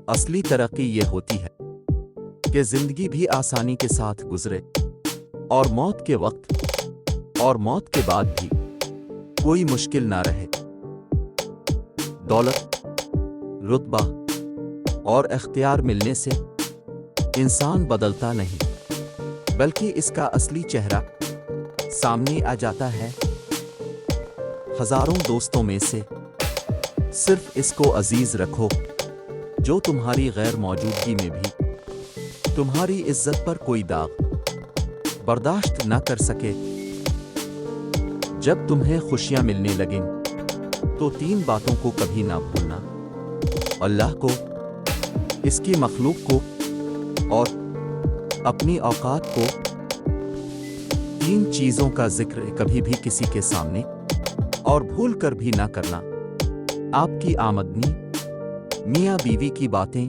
असली तरक्की ये होती है कि जिंदगी भी आसानी के साथ गुजरे और मौत के वक्त और मौत के बाद भी कोई मुश्किल ना रहे। दौलत, रुतबा और इख्तियार मिलने से इंसान बदलता नहीं, बल्कि इसका असली चेहरा सामने आ जाता है। हजारों दोस्तों में से सिर्फ इसको अजीज रखो जो तुम्हारी गैर मौजूदगी में भी तुम्हारी इज्जत पर कोई दाग बर्दाश्त ना कर सके। जब तुम्हें खुशियां मिलने लगें तो 3 बातों को कभी ना भूलना: अल्लाह को, इसकी मखलूक को और अपनी औकात को। 3 चीजों का जिक्र कभी भी किसी के सामने और भूल कर भी ना करना: आपकी आमदनी, मियाँ बीवी की बातें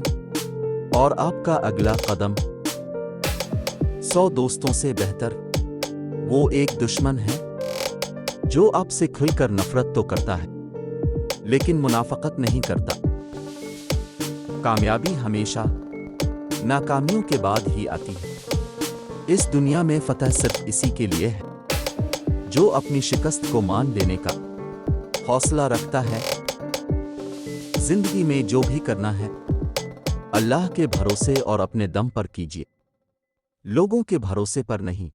और आपका अगला कदम। 100 दोस्तों से बेहतर वो एक दुश्मन है जो आपसे खुलकर नफरत तो करता है लेकिन मुनाफकत नहीं करता। कामयाबी हमेशा नाकामियों के बाद ही आती है। इस दुनिया में फतह सिर्फ इसी के लिए है जो अपनी शिकस्त को मान लेने का हौसला रखता है। जिंदगी में जो भी करना है अल्लाह के भरोसे और अपने दम पर कीजिए, लोगों के भरोसे पर नहीं,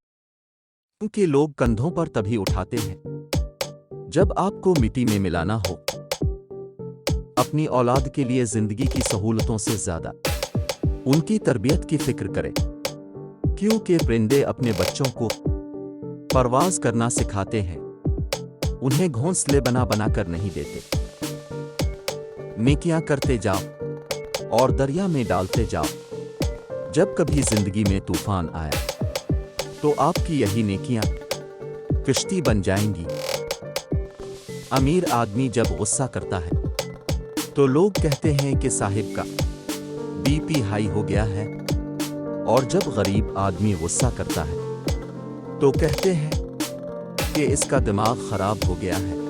क्योंकि लोग कंधों पर तभी उठाते हैं जब आपको मिट्टी में मिलाना हो। अपनी औलाद के लिए जिंदगी की सहूलतों से ज्यादा उनकी तरबियत की फिक्र करें, क्योंकि परिंदे अपने बच्चों को परवाज करना सिखाते हैं, उन्हें घोंसले बना बना कर नहीं देते। नेकियां करते जाओ और दरिया में डालते जाओ। जब कभी जिंदगी में तूफान आया तो आपकी यही नेकियां किश्ती बन जाएंगी। अमीर आदमी जब गुस्सा करता है तो लोग कहते हैं कि साहिब का बीपी हाई हो गया है, और जब गरीब आदमी गुस्सा करता है तो कहते हैं कि इसका दिमाग खराब हो गया है।